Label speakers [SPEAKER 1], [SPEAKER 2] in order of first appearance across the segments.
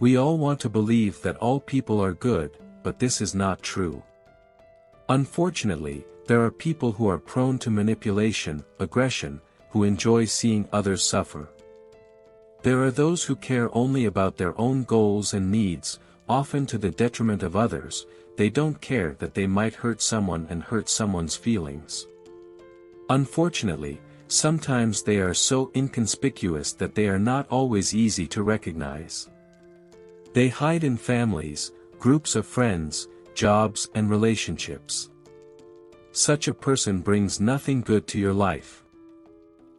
[SPEAKER 1] We all want to believe that all people are good, but this is not true. Unfortunately, there are people who are prone to manipulation, aggression, who enjoy seeing others suffer. There are those who care only about their own goals and needs, often to the detriment of others. They don't care that they might hurt someone and hurt someone's feelings. Unfortunately, sometimes they are so inconspicuous that they are not always easy to recognize. They hide in families, groups of friends, jobs and relationships. Such a person brings nothing good to your life.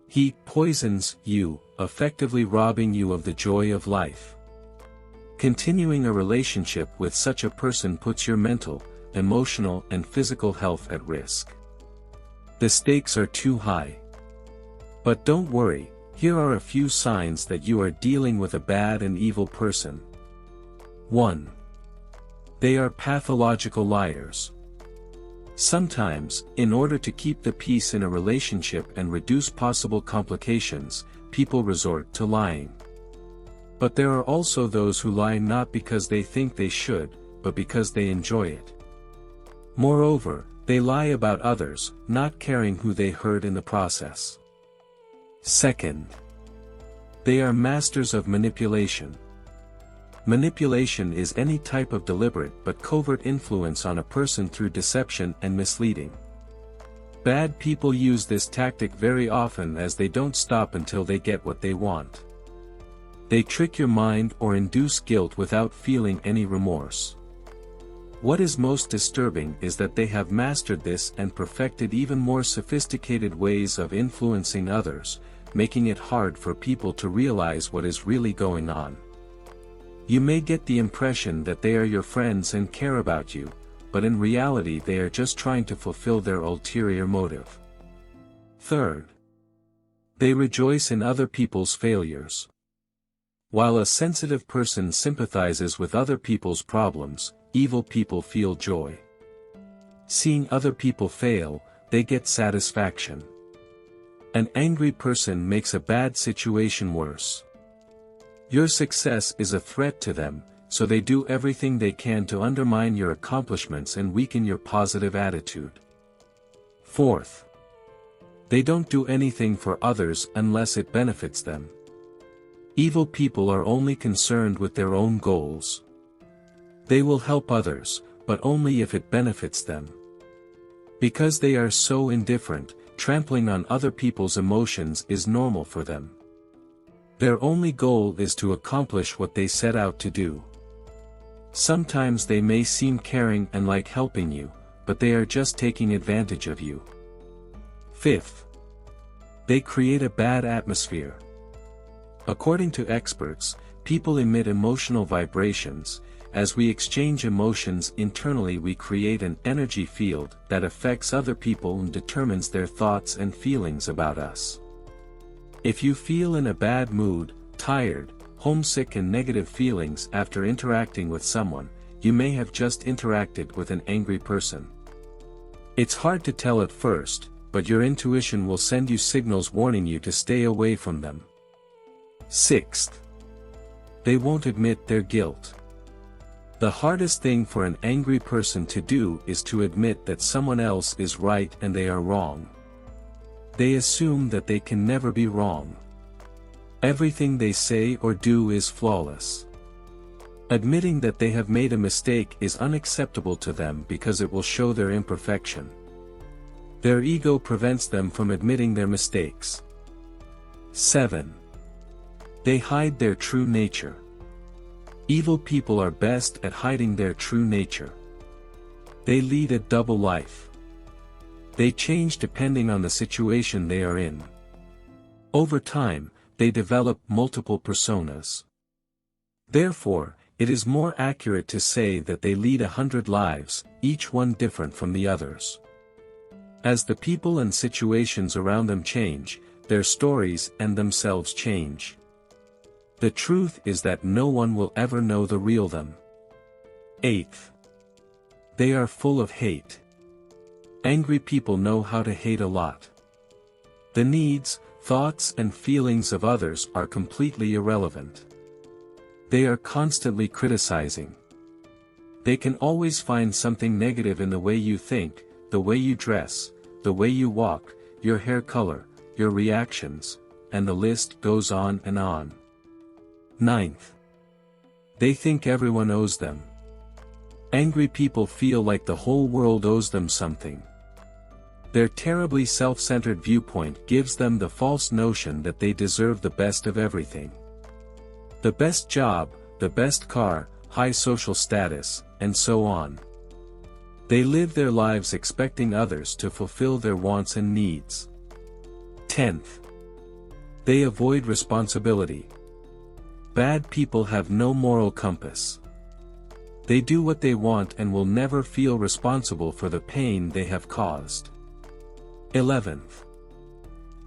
[SPEAKER 1] He poisons you, effectively robbing you of the joy of life. Continuing a relationship with such a person puts your mental, emotional and physical health at risk. The stakes are too high. But don't worry, here are a few signs that you are dealing with a bad and evil person. 1. They are pathological liars. Sometimes, in order to keep the peace in a relationship and reduce possible complications, people resort to lying. But there are also those who lie not because they think they should, but because they enjoy it. Moreover, they lie about others, not caring who they hurt in the process. 2. They are masters of manipulation. Manipulation is any type of deliberate but covert influence on a person through deception and misleading. Bad people use this tactic very often as they don't stop until they get what they want. They trick your mind or induce guilt without feeling any remorse. What is most disturbing is that they have mastered this and perfected even more sophisticated ways of influencing others, making it hard for people to realize what is really going on. You may get the impression that they are your friends and care about you, but in reality they are just trying to fulfill their ulterior motive. 3. They rejoice in other people's failures. While a sensitive person sympathizes with other people's problems, evil people feel joy. Seeing other people fail, they get satisfaction. An angry person makes a bad situation worse. Your success is a threat to them, so they do everything they can to undermine your accomplishments and weaken your positive attitude. 4. They don't do anything for others unless it benefits them. Evil people are only concerned with their own goals. They will help others, but only if it benefits them. Because they are so indifferent, trampling on other people's emotions is normal for them. Their only goal is to accomplish what they set out to do. Sometimes they may seem caring and like helping you, but they are just taking advantage of you. 5. They create a bad atmosphere. According to experts, people emit emotional vibrations. As we exchange emotions internally, we create an energy field that affects other people and determines their thoughts and feelings about us. If you feel in a bad mood, tired, homesick and negative feelings after interacting with someone, you may have just interacted with an angry person. It's hard to tell at first, but your intuition will send you signals warning you to stay away from them. 6. They won't admit their guilt. The hardest thing for an angry person to do is to admit that someone else is right and they are wrong. They assume that they can never be wrong. Everything they say or do is flawless. Admitting that they have made a mistake is unacceptable to them because it will show their imperfection. Their ego prevents them from admitting their mistakes. 7. They hide their true nature. Evil people are best at hiding their true nature. They lead a double life. They change depending on the situation they are in. Over time, they develop multiple personas. Therefore, it is more accurate to say that they lead 100 lives, each one different from the others. As the people and situations around them change, their stories and themselves change. The truth is that no one will ever know the real them. 8. They are full of hate. Angry people know how to hate a lot. The needs, thoughts and feelings of others are completely irrelevant. They are constantly criticizing. They can always find something negative in the way you think, the way you dress, the way you walk, your hair color, your reactions, and the list goes on and on. Ninth. They think everyone owes them. Angry people feel like the whole world owes them something. Their terribly self-centered viewpoint gives them the false notion that they deserve the best of everything. The best job, the best car, high social status, and so on. They live their lives expecting others to fulfill their wants and needs. 10th. They avoid responsibility. Bad people have no moral compass. They do what they want and will never feel responsible for the pain they have caused. 11th.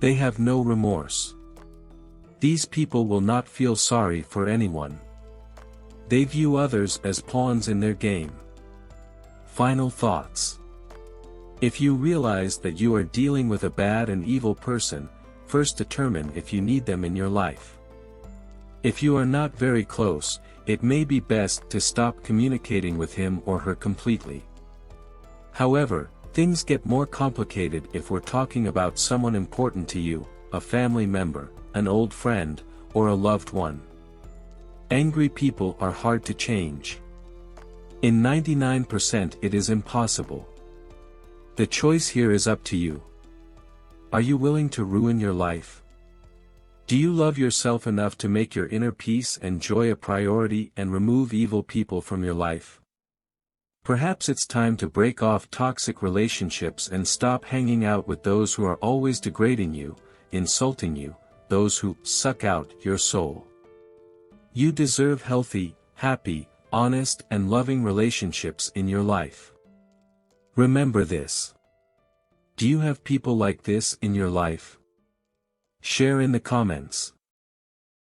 [SPEAKER 1] They have no remorse. These people will not feel sorry for anyone. They view others as pawns in their game. Final thoughts. If you realize that you are dealing with a bad and evil person, first determine if you need them in your life. If you are not very close, it may be best to stop communicating with him or her completely. However, things get more complicated if we're talking about someone important to you, a family member, an old friend, or a loved one. Angry people are hard to change. In 99% it is impossible. The choice here is up to you. Are you willing to ruin your life? Do you love yourself enough to make your inner peace and joy a priority and remove evil people from your life? Perhaps it's time to break off toxic relationships and stop hanging out with those who are always degrading you, insulting you, those who suck out your soul. You deserve healthy, happy, honest and loving relationships in your life. Remember this. Do you have people like this in your life? Share in the comments.